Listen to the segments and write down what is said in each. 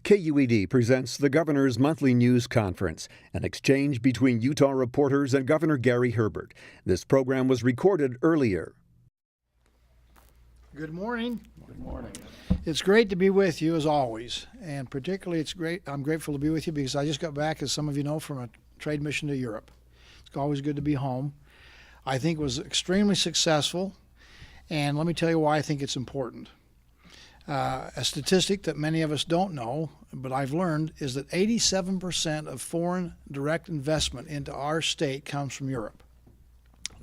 KUED presents the Governor's Monthly News Conference, an exchange between Utah reporters and Governor Gary Herbert. This program was recorded earlier. Good morning. Good morning. It's great to be with you as always, and particularly I'm grateful to be with you because I just got back, as some of you know, from a trade mission to Europe. It's always good to be home. I think it was extremely successful, and let me tell you why I think it's important. A statistic that many of us don't know, but I've learned, is that 87% of foreign direct investment into our state comes from Europe.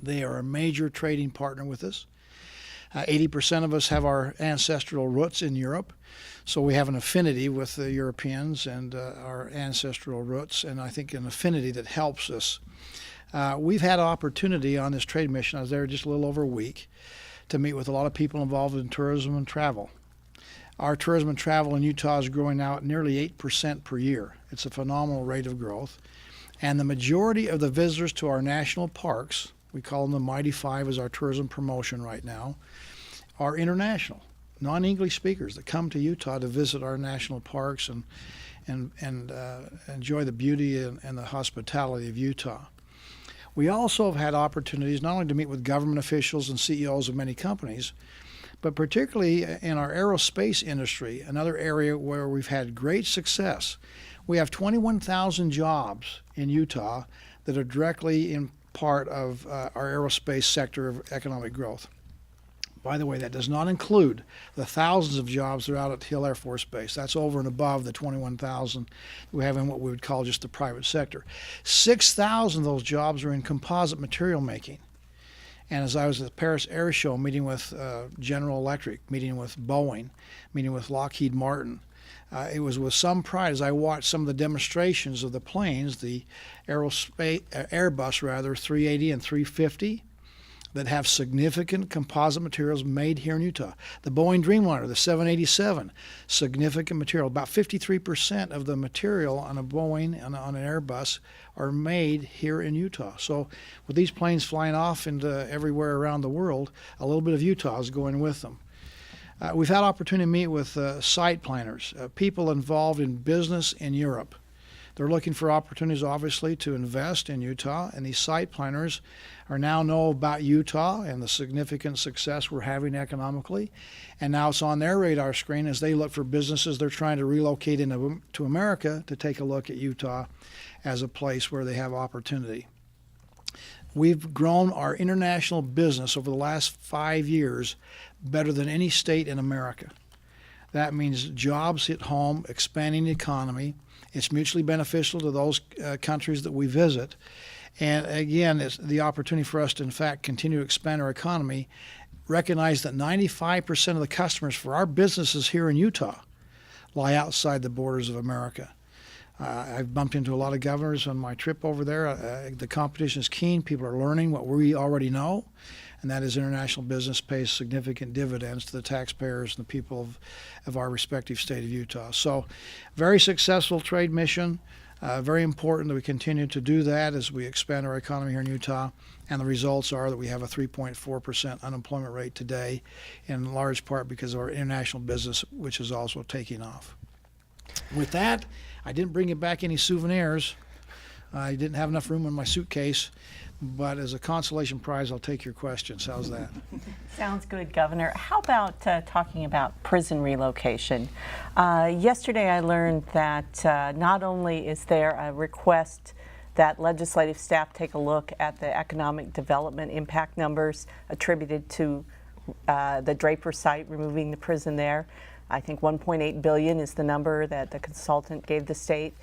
They are a major trading partner with us. 80% of us have our ancestral roots in Europe, so we have an affinity with the Europeans and our ancestral roots, and I think an affinity that helps us. We've had opportunity on this trade mission. I was there just a little over a week to meet with a lot of people involved in tourism and travel. Our tourism and travel in Utah is growing now at nearly 8% per year. It's a phenomenal rate of growth. And the majority of the visitors to our national parks, we call them the Mighty Five as our tourism promotion right now, are international, non-English speakers that come to Utah to visit our national parks and enjoy the beauty and the hospitality of Utah. We also have had opportunities not only to meet with government officials and CEOs of many companies, but particularly in our aerospace industry, another area where we've had great success. We have 21,000 jobs in Utah that are directly in part of our aerospace sector of economic growth. By the way, that does not include the thousands of jobs that are out at Hill Air Force Base. That's over and above the 21,000 we have in what we would call just the private sector. 6,000 of those jobs are in composite material making. And as I was at the Paris Air Show meeting with General Electric, meeting with Boeing, meeting with Lockheed Martin, it was with some pride as I watched some of the demonstrations of the planes, the Airbus 380 and 350, that have significant composite materials made here in Utah. The Boeing Dreamliner, the 787, significant material. About 53% of the material on a Boeing and on an Airbus are made here in Utah. So with these planes flying off into everywhere around the world, a little bit of Utah is going with them. We've had opportunity to meet with site planners, people involved in business in Europe. They're looking for opportunities, obviously, to invest in Utah, and these site planners now know about Utah and the significant success we're having economically, and now it's on their radar screen as they look for businesses they're trying to relocate to America to take a look at Utah as a place where they have opportunity. We've grown our international business over the last 5 years better than any state in America. That means jobs hit home, expanding the economy. It's mutually beneficial to those countries that we visit. And again, it's the opportunity for us to, in fact, continue to expand our economy, recognize that 95% of the customers for our businesses here in Utah lie outside the borders of America. I've bumped into a lot of governors on my trip over there. The competition is keen. People are learning what we already know, and that is international business pays significant dividends to the taxpayers and the people of our respective state of Utah. So very successful trade mission. Very important that we continue to do that as we expand our economy here in Utah. And the results are that we have a 3.4% unemployment rate today, in large part because of our international business, which is also taking off. With that, I didn't bring you back any souvenirs. I didn't have enough room in my suitcase. But as a consolation prize, I'll take your questions. How's that? Sounds good, Governor. How about talking about prison relocation? Yesterday I learned that not only is there a request that legislative staff take a look at the economic development impact numbers attributed to the Draper site, removing the prison there. I think $1.8 billion is the number that the consultant gave the state.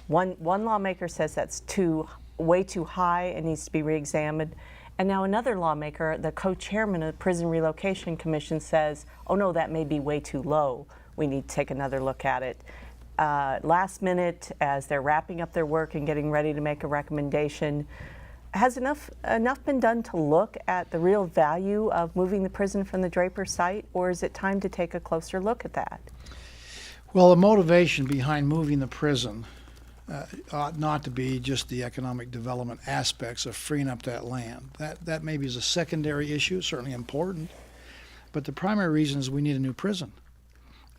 One lawmaker says that's way too high and needs to be re-examined. And now another lawmaker, the co-chairman of the Prison Relocation Commission, says, oh no, that may be way too low. We need to take another look at it. Last minute, as they're wrapping up their work and getting ready to make a recommendation, has enough been done to look at the real value of moving the prison from the Draper site, or is it time to take a closer look at that? Well, the motivation behind moving the prison ought not to be just the economic development aspects of freeing up that land. That maybe is a secondary issue, certainly important, but the primary reason is we need a new prison.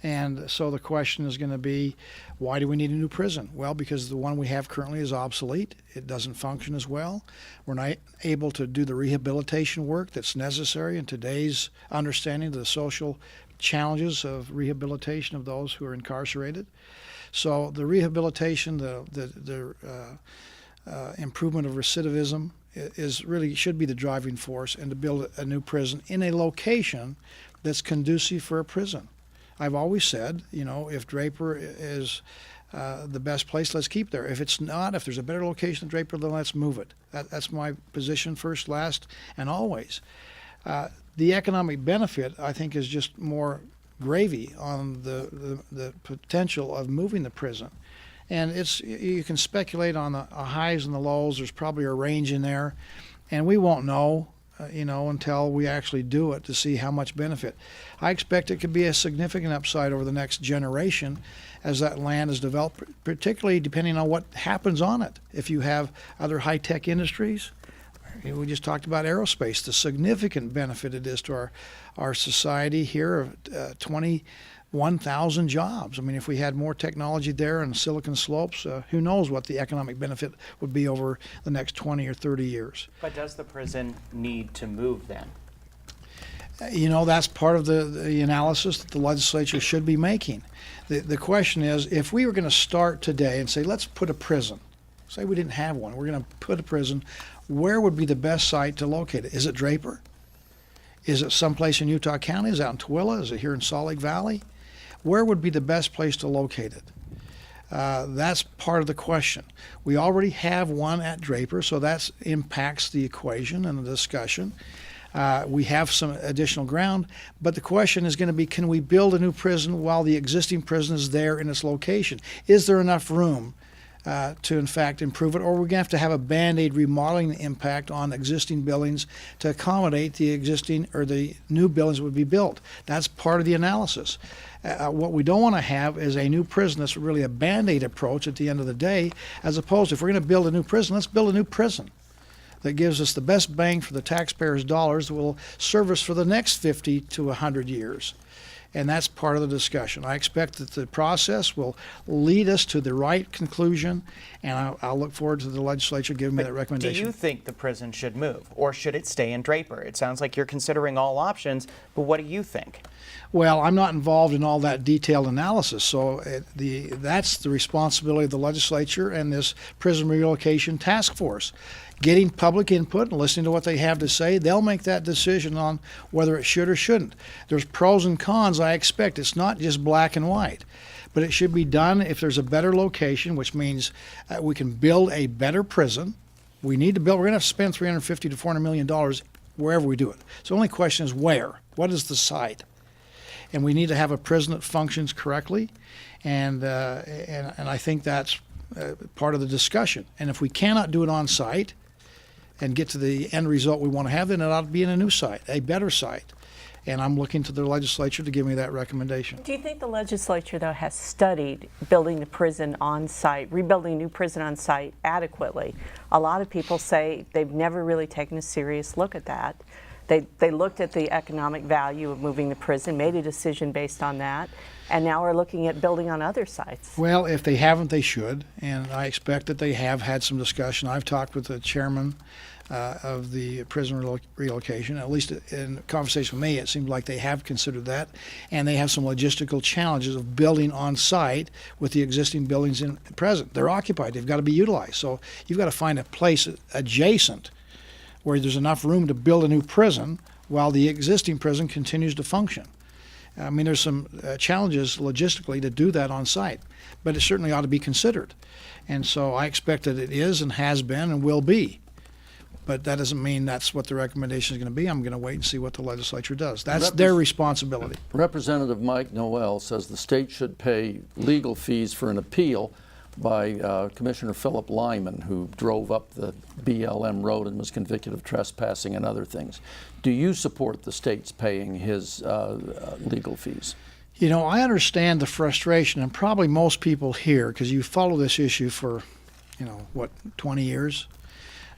And so the question is going to be, why do we need a new prison? Well, because the one we have currently is obsolete. It doesn't function as well. We're not able to do the rehabilitation work that's necessary in today's understanding of the social challenges of rehabilitation of those who are incarcerated. So the rehabilitation, the improvement of recidivism is really should be the driving force, and to build a new prison in a location that's conducive for a prison. I've always said, if Draper is the best place, let's keep there. If it's not, if there's a better location than Draper, then let's move it. That's my position first, last, and always. The economic benefit, I think, is just more gravy on the potential of moving the prison. And you can speculate on the highs and the lows. There's probably a range in there, and we won't know until we actually do it to see how much benefit. I expect it could be a significant upside over the next generation as that land is developed, particularly depending on what happens on it. If you have other high-tech industries, we just talked about aerospace, the significant benefit it is to our society here of 21,000 jobs. I mean, if we had more technology there in Silicon Slopes, who knows what the economic benefit would be over the next 20 or 30 years. But does the prison need to move then? That's part of the analysis that the legislature should be making. The question is, if we were going to start today and say, let's put a prison, say we didn't have one, we're going to put a prison, where would be the best site to locate it? Is it Draper? Is it someplace in Utah County? Is it out in Tooele? Is it here in Salt Lake Valley? Where would be the best place to locate it? That's part of the question. We already have one at Draper, so that impacts the equation and the discussion. We have some additional ground, but the question is going to be, can we build a new prison while the existing prison is there in its location? Is there enough room to, in fact, improve it, or we're going to have a Band-Aid remodeling impact on existing buildings to accommodate the existing or the new buildings that would be built? That's part of the analysis. What we don't want to have is a new prison that's really a Band-Aid approach at the end of the day, as opposed to, if we're going to build a new prison, let's build a new prison that gives us the best bang for the taxpayers' dollars that will serve us for the next 50 to 100 years. And that's part of the discussion. I expect that the process will lead us to the right conclusion, and I'll look forward to the legislature giving me that recommendation. Do you think the prison should move, or should it stay in Draper? It sounds like you're considering all options, but what do you think? Well, I'm not involved in all that detailed analysis, so that's the responsibility of the legislature and this prison relocation task force. Getting public input and listening to what they have to say, they'll make that decision on whether it should or shouldn't. There's pros and cons, I expect. It's not just black and white. But it should be done if there's a better location, which means we can build a better prison. We're going to have to spend $350 to $400 million wherever we do it. So the only question is where? What is the site? And we need to have a prison that functions correctly, and I think that's part of the discussion. And if we cannot do it on site and get to the end result we want to have, then it ought to be in a new site, a better site. And I'm looking to the legislature to give me that recommendation. Do you think the legislature, though, has studied building the prison on site, rebuilding a new prison on site adequately? A lot of people say they've never really taken a serious look at that. They looked at the economic value of moving the prison, made a decision based on that, and now we're looking at building on other sites. Well, if they haven't, they should, and I expect that they have had some discussion. I've talked with the chairman of the prison relocation. At least in conversation with me, it seems like they have considered that, and they have some logistical challenges of building on site with the existing buildings in present. They're occupied. They've got to be utilized. So you've got to find a place adjacent where there's enough room to build a new prison while the existing prison continues to function. I mean, there's some challenges logistically to do that on site, but it certainly ought to be considered. And so I expect that it is and has been and will be. But that doesn't mean that's what the recommendation is going to be. I'm going to wait and see what the legislature does. That's their responsibility. Representative Mike Noel says the state should pay legal fees for an appeal by Commissioner Philip Lyman, who drove up the BLM road and was convicted of trespassing and other things. Do you support the state's paying his legal fees? You know, I understand the frustration, and probably most people here, because you follow this issue for, 20 years,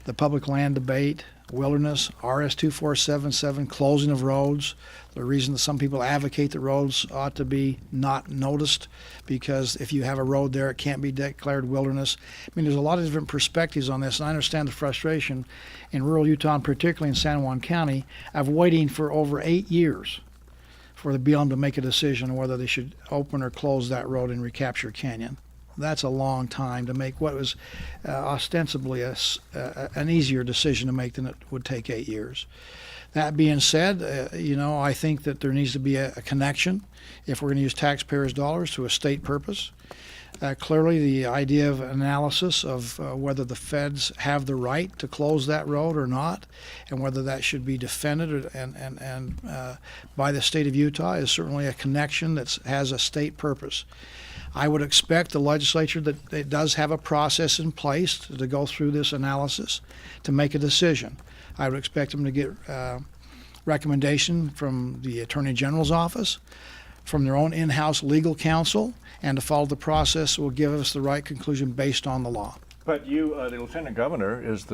the public land debate, wilderness, RS-2477, closing of roads. The reason that some people advocate that roads ought to be not noticed, because if you have a road there, it can't be declared wilderness. I mean, there's a lot of different perspectives on this, and I understand the frustration in rural Utah, and particularly in San Juan County, of waiting for over 8 years for the BLM to make a decision on whether they should open or close that road in Recapture Canyon. That's a long time to make what was ostensibly an easier decision to make than it would take 8 years. That being said, I think that there needs to be a connection, if we're going to use taxpayers' dollars, to a state purpose. Clearly, the idea of analysis of whether the feds have the right to close that road or not, and whether that should be defended by the state of Utah, is certainly a connection that has a state purpose. I would expect the legislature that it does have a process in place to go through this analysis to make a decision. I would expect them to get recommendation from the Attorney General's office, from their own in-house legal counsel, and to follow the process will give us the right conclusion based on the law. But you, the Lieutenant Governor, is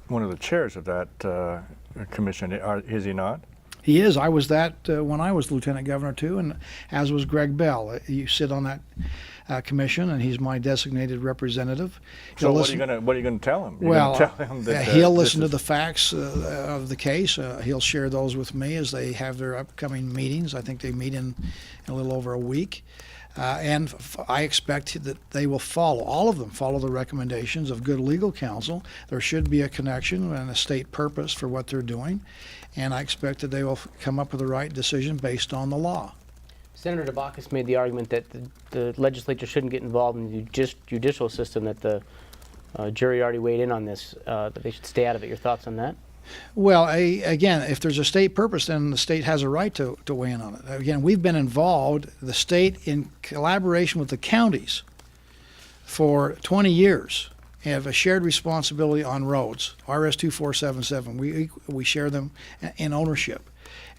one of the chairs of that commission, is he not? He is. I was that when I was Lieutenant Governor too, and as was Greg Bell. You sit on that commission, and he's my designated representative. So what are you going to tell him? Well, tell him that, he'll listen to the facts of the case. He'll share those with me as they have their upcoming meetings. I think they meet in a little over a week. And I expect that they will follow, all of them follow the recommendations of good legal counsel. There should be a connection and a state purpose for what they're doing. And I expect that they will come up with the right decision based on the law. Senator DeBacchus made the argument that the legislature shouldn't get involved in the judicial system, that the jury already weighed in on this, that they should stay out of it. Your thoughts on that? Well, again, if there's a state purpose, then the state has a right to weigh in on it. Again, we've been involved, the state, in collaboration with the counties for 20 years, have a shared responsibility on roads, RS-2477. We share them in ownership.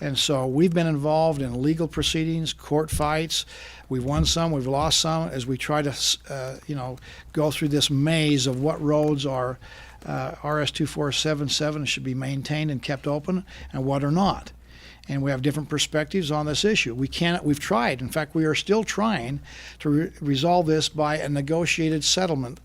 And so we've been involved in legal proceedings, court fights. We've won some, we've lost some, as we try to, go through this maze of what roads are RS-2477 should be maintained and kept open, and what are not. And we have different perspectives on this issue. We've tried, in fact, we are still trying to resolve this by a negotiated settlement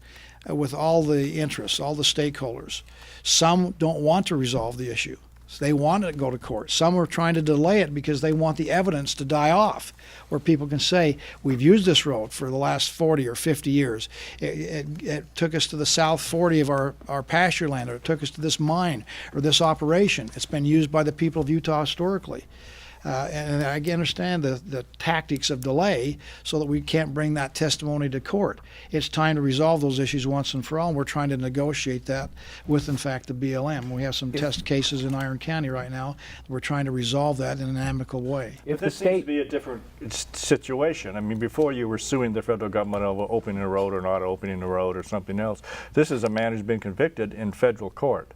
with all the interests, all the stakeholders. Some don't want to resolve the issue. They want it to go to court. Some are trying to delay it because they want the evidence to die off, where people can say, we've used this road for the last 40 or 50 years. It took us to the south 40 of our pasture land, or it took us to this mine or this operation. It's been used by the people of Utah historically. And I understand the tactics of delay so that we can't bring that testimony to court. It's time to resolve those issues once and for all, and we're trying to negotiate that with, in fact, the BLM. We have some test cases in Iron County right now. We're trying to resolve that in an amicable way. If this seems to be a different situation. I mean, before you were suing the federal government over opening a road or not opening a road or something else. This is a man who's been convicted in federal court.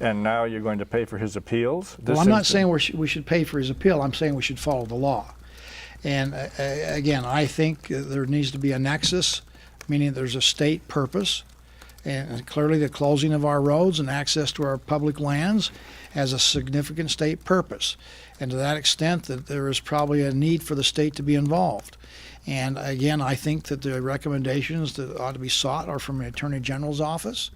And now you're going to pay for his appeals? Well, I'm not saying we should pay for his appeal. I'm saying we should follow the law. And again, I think there needs to be a nexus, meaning there's a state purpose. And clearly the closing of our roads and access to our public lands has a significant state purpose. And to that extent, that there is probably a need for the state to be involved. And again, I think that the recommendations that ought to be sought are from the Attorney General's office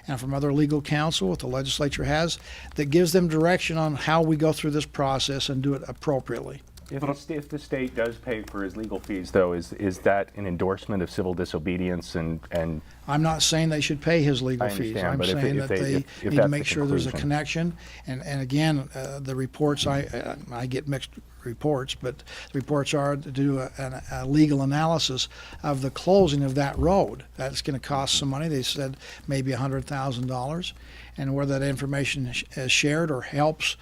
and from other legal counsel, what the legislature has, that gives them direction on how we go through this process and do it appropriately. If the state does pay for his legal fees, though, is that an endorsement of civil disobedience? And I'm not saying they should pay his legal fees. I'm saying that they need to make sure there's a connection. And again, the reports, I get mixed reports, but the reports are to do a legal analysis of the closing of that road. That's going to cost some money. They said maybe $100,000. And whether that information is shared or helps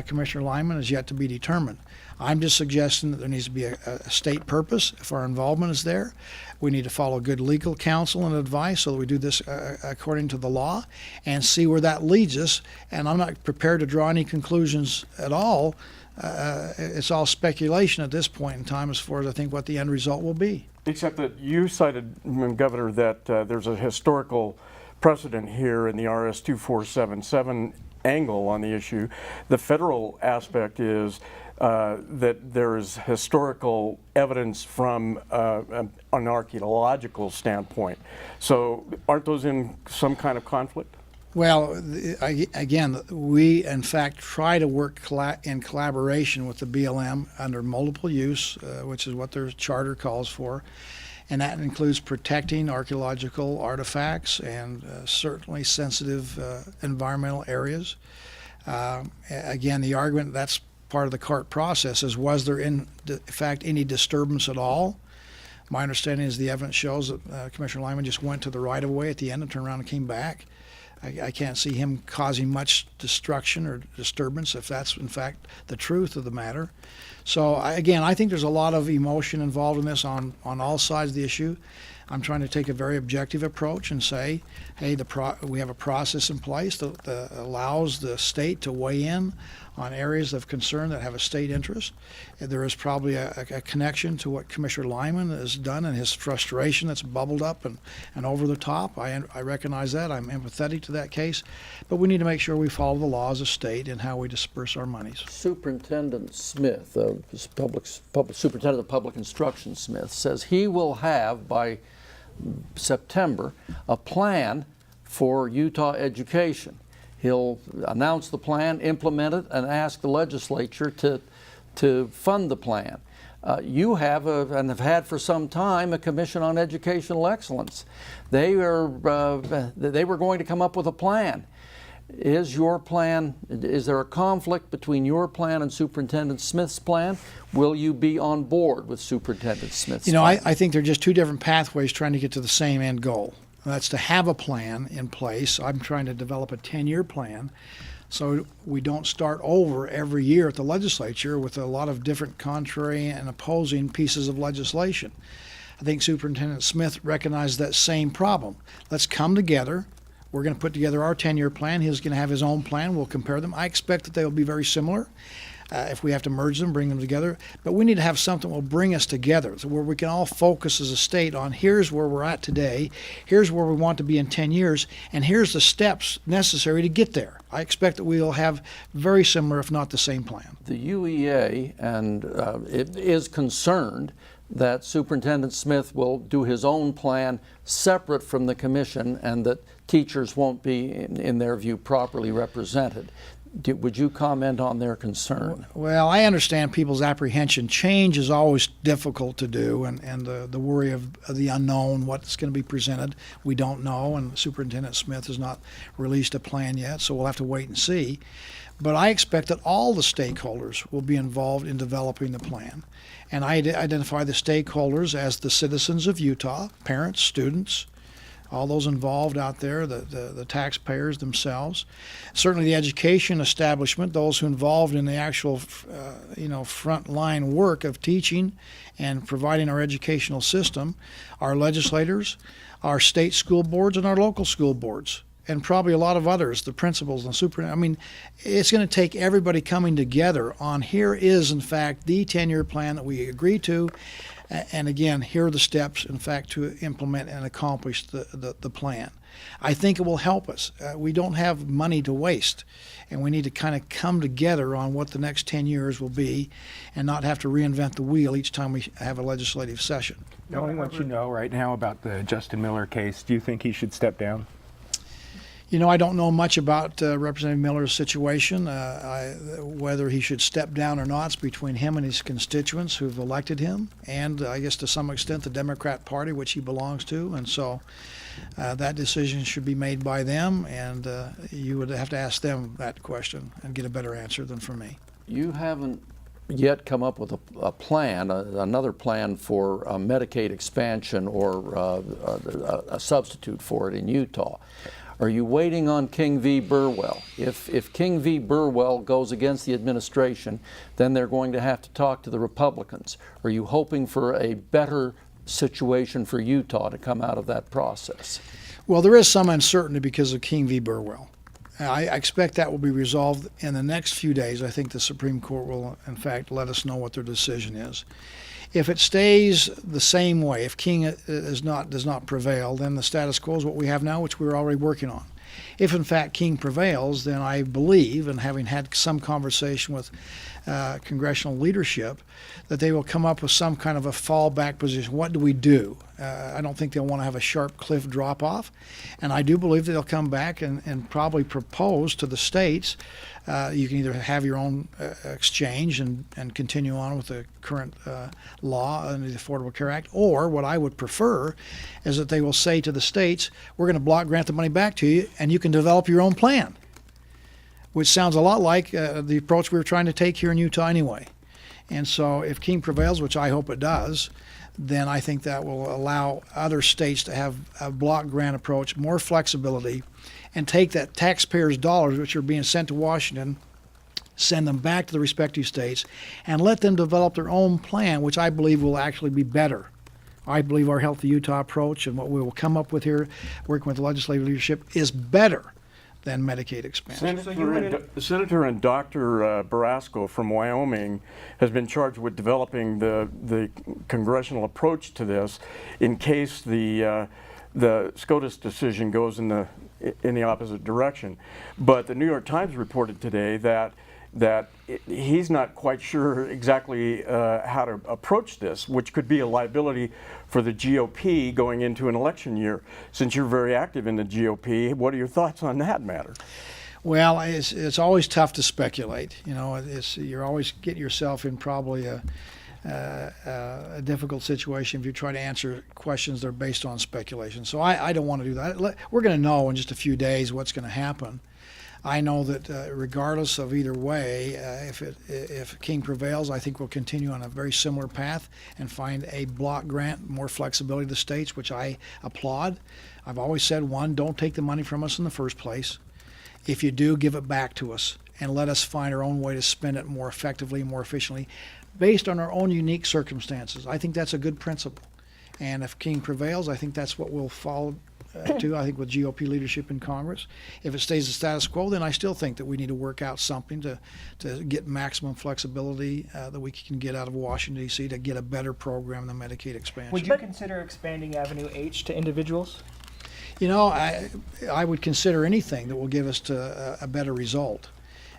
Commissioner Lyman is yet to be determined. I'm just suggesting that there needs to be a state purpose if our involvement is there. We need to follow good legal counsel and advice so that we do this according to the law and see where that leads us. And I'm not prepared to draw any conclusions at all. It's all speculation at this point in time as far as I think what the end result will be. Except that you cited, Governor, that there's a historical precedent here in the RS-2477 angle on the issue. The federal aspect is that there is historical evidence from an archaeological standpoint. So aren't those in some kind of conflict? Well, again, we in fact try to work in collaboration with the BLM under multiple use, which is what their charter calls for. And that includes protecting archaeological artifacts and certainly sensitive environmental areas. Again, the argument, that's part of the CART process, is was there in fact any disturbance at all? My understanding is the evidence shows that Commissioner Lyman just went to the right-of-way at the end and turned around and came back. I can't see him causing much destruction or disturbance if that's in fact the truth of the matter. So again, I think there's a lot of emotion involved in this on all sides of the issue. I'm trying to take a very objective approach and say, hey, we have a process in place that allows the state to weigh in on areas of concern that have a state interest. There is probably a connection to what Commissioner Lyman has done and his frustration that's bubbled up and over the top. I recognize that. I'm empathetic to that case. But we need to make sure we follow the laws of state and how we disperse our monies. Superintendent Smith, Superintendent of Public Instruction Smith, says he will have by September a plan for Utah education. He'll announce the plan, implement it, and ask the legislature to fund the plan. You have and have had for some time a Commission on Educational Excellence. They were going to come up with a plan. Is there a conflict between your plan and Superintendent Smith's plan? Will you be on board with Superintendent Smith's plan? I think they're just two different pathways trying to get to the same end goal. That's to have a plan in place. I'm trying to develop a 10-year plan so we don't start over every year at the legislature with a lot of different contrary and opposing pieces of legislation. I think Superintendent Smith recognized that same problem. Let's come together. We're going to put together our 10-year plan. He's going to have his own plan. We'll compare them. I expect that they will be very similar. If we have to merge them, bring them together. But we need to have something that will bring us together so where we can all focus as a state on here's where we're at today, here's where we want to be in 10 years, and here's the steps necessary to get there. I expect that we will have very similar, if not the same plan. The UEA it is concerned that Superintendent Smith will do his own plan separate from the commission and that teachers won't be, in their view, properly represented. Would you comment on their concern? Well, I understand people's apprehension. Change is always difficult to do, and the worry of the unknown, what's going to be presented, we don't know, and Superintendent Smith has not released a plan yet, so we'll have to wait and see. But I expect that all the stakeholders will be involved in developing the plan. And I identify the stakeholders as the citizens of Utah, parents, students, all those involved out there, the taxpayers themselves, certainly the education establishment, those who involved in the actual, frontline work of teaching and providing our educational system, our legislators, our state school boards, and our local school boards, and probably a lot of others, the principals and superintendents. I mean, it's going to take everybody coming together on here is, in fact, the 10-year plan that we agree to. And again, here are the steps, in fact, to implement and accomplish the plan. I think it will help us. We don't have money to waste, and we need to kind of come together on what the next 10 years will be and not have to reinvent the wheel each time we have a legislative session. Knowing what you know right now about the Justin Miller case, do you think he should step down? I don't know much about Representative Miller's situation. Whether he should step down or not is between him and his constituents who've elected him, and I guess to some extent the Democrat Party, which he belongs to. And so that decision should be made by them, and you would have to ask them that question and get a better answer than from me. You haven't yet come up with a plan, another plan for Medicaid expansion or a substitute for it in Utah. Are you waiting on King v. Burwell? If King v. Burwell goes against the administration, then they're going to have to talk to the Republicans. Are you hoping for a better situation for Utah to come out of that process? Well, there is some uncertainty because of King v. Burwell. I expect that will be resolved in the next few days. I think the Supreme Court will, in fact, let us know what their decision is. If it stays the same way, if King does not prevail, then the status quo is what we have now, which we're already working on. If in fact King prevails, then I believe, and having had some conversation with congressional leadership, that they will come up with some kind of a fallback position. What do we do? I don't think they'll want to have a sharp cliff drop off, and I do believe that they'll come back and probably propose to the states, you can either have your own exchange and continue on with the current law under the Affordable Care Act, or what I would prefer is that they will say to the states, we're going to block grant the money back to you and you can develop your own plan, which sounds a lot like the approach we were trying to take here in Utah anyway. And so if King prevails, which I hope it does, then I think that will allow other states to have a block grant approach, more flexibility, and take that taxpayers' dollars, which are being sent to Washington, send them back to the respective states, and let them develop their own plan, which I believe will actually be better. I believe our Healthy Utah approach and what we will come up with here, working with the legislative leadership, is better than Medicaid expansion. Senator and Dr. Barasco from Wyoming has been charged with developing the congressional approach to this in case the SCOTUS decision goes in the opposite direction. But the New York Times reported today that he's not quite sure exactly how to approach this, which could be a liability for the GOP going into an election year. Since you're very active in the GOP, what are your thoughts on that matter? Well, it's always tough to speculate. You know, you're always getting yourself in probably a difficult situation if you try to answer questions that are based on speculation. So I don't want to do that. We're going to know in just a few days what's going to happen. I know that regardless of either way, if King prevails, I think we'll continue on a very similar path and find a block grant, more flexibility to the states, which I applaud. I've always said, one, don't take the money from us in the first place. If you do, give it back to us and let us find our own way to spend it more effectively, more efficiently, based on our own unique circumstances. I think that's a good principle. And if King prevails, I think that's what we'll follow to, I think, with GOP leadership in Congress. If it stays the status quo, then I still think that we need to work out something to get maximum flexibility that we can get out of Washington, D.C. to get a better program than Medicaid expansion. Would you consider expanding Avenue H to individuals? You know, I would consider anything that will give us to a better result.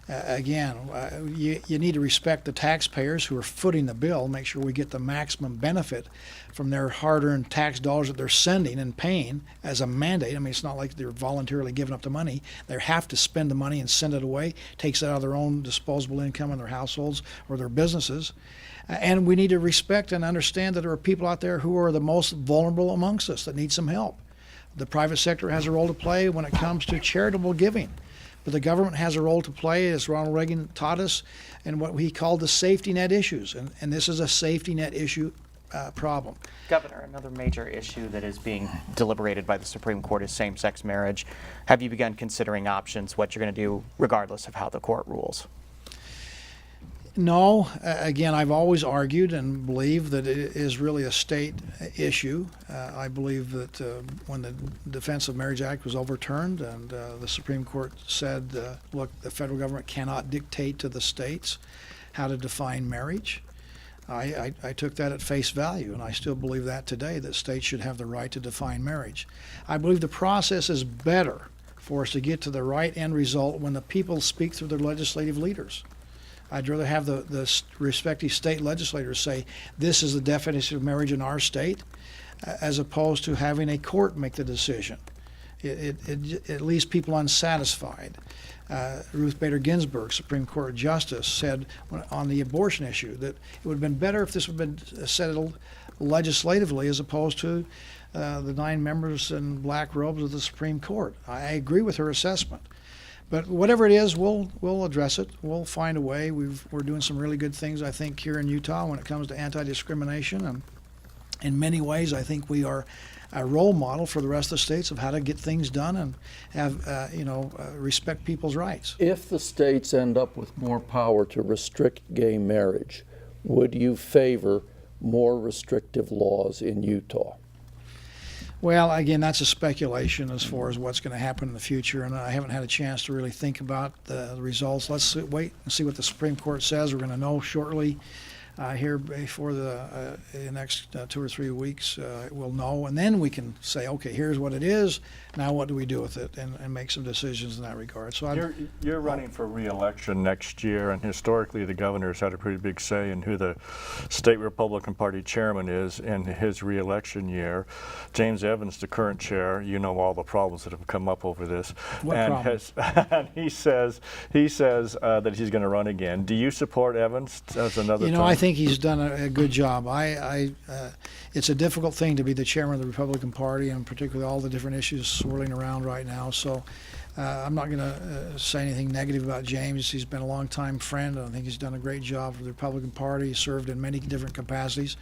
You need to respect the taxpayers who are footing the bill, make sure we get the maximum benefit from their hard-earned tax dollars that they're sending and paying as a mandate. I mean, it's not like they're voluntarily giving up the money. They have to spend the money and send it away. Takes it out of their own disposable income in their households or their businesses. And we need to respect and understand that there are people out there who are the most vulnerable amongst us that need some help. The private sector has a role to play when it comes to charitable giving. But the government has a role to play, as Ronald Reagan taught us, in what he called the safety net issues. And this is a safety net issue problem. Governor, another major issue that is being deliberated by the Supreme Court is same-sex marriage. Have you begun considering options, what you're going to do regardless of how the court rules? No. Again, I've always argued and believe that it is really a state issue. I believe that when the Defense of Marriage Act was overturned and the Supreme Court said, look, the federal government cannot dictate to the states how to define marriage, I took that at face value, and I still believe that today, that states should have the right to define marriage. I believe the process is better for us to get to the right end result when the people speak through their legislative leaders. I'd rather have the respective state legislators say, this is the definition of marriage in our state, as opposed to having a court make the decision. It leaves people unsatisfied. Ruth Bader Ginsburg, Supreme Court Justice, said on the abortion issue that it would have been better if this had been settled legislatively as opposed to the 9 members in black robes of the Supreme Court. I agree with her assessment. But whatever it is, we'll address it. We'll find a way. We're doing some really good things, I think, here in Utah when it comes to anti-discrimination. And in many ways, I think we are a role model for the rest of the states of how to get things done and have, respect people's rights. If the states end up with more power to restrict gay marriage, would you favor more restrictive laws in Utah? Well, again, that's a speculation as far as what's going to happen in the future, and I haven't had a chance to really think about the results. Let's wait and see what the Supreme Court says. We're going to know shortly here before the next 2 or 3 weeks, we'll know, and then we can say, okay, here's what it is. Now, what do we do with it, and make some decisions in that regard. So you're running for re-election next year, and historically, the governor's had a pretty big say in who the state Republican Party chairman is in his re-election year. James Evans, the current chair, you know all the problems that have come up over this, What and problems? and he says that he's going to run again. Do you support Evans as another? You know, term? I think he's done a good job. It's a difficult thing to be the chairman of the Republican Party, and particularly all the different issues swirling around right now. So I'm not going to say anything negative about James. He's been a long-time friend, and I think he's done a great job for the Republican Party. He's served in many different capacities.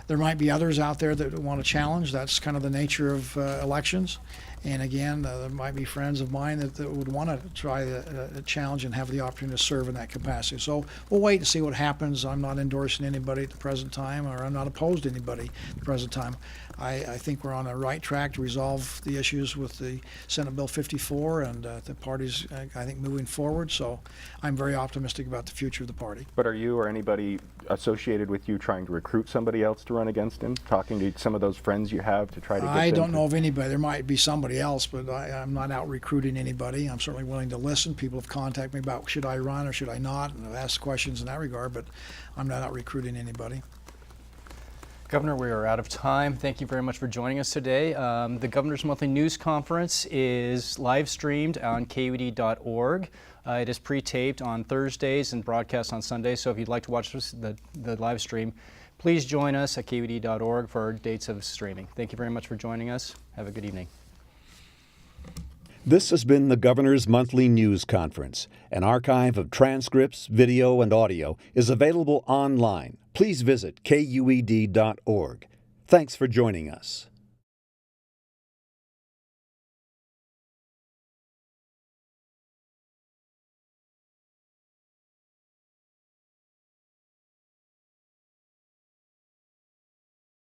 There might be others out there that want to challenge. That's kind of the nature of elections. And again, there might be friends of mine that would want to try a challenge and have the opportunity to serve in that capacity. So we'll wait and see what happens. I'm not endorsing anybody at the present time, or I'm not opposed to anybody at the present time. I think we're on the right track to resolve the issues with the Senate Bill 54, and the party's, I think, moving forward. So I'm very optimistic about the future of the party. But are you or anybody associated with you trying to recruit somebody else to run against him? Talking to some of those friends you have to try to get I them don't know of anybody. There might be somebody else, but I'm not out recruiting anybody. I'm certainly willing to listen. People have contacted me about should I run or should I not, and I've asked questions in that regard, but I'm not out recruiting anybody. Governor, we are out of time. Thank you very much for joining us today. The Governor's Monthly News Conference is live streamed on KUED.org. It is pre-taped on Thursdays and broadcast on Sundays, so if you'd like to watch the live stream, please join us at KUED.org for our dates of streaming. Thank you very much for joining us. Have a good evening. This has been the Governor's Monthly News Conference. An archive of transcripts, video, and audio is available online. Please visit KUED.org. Thanks for joining us.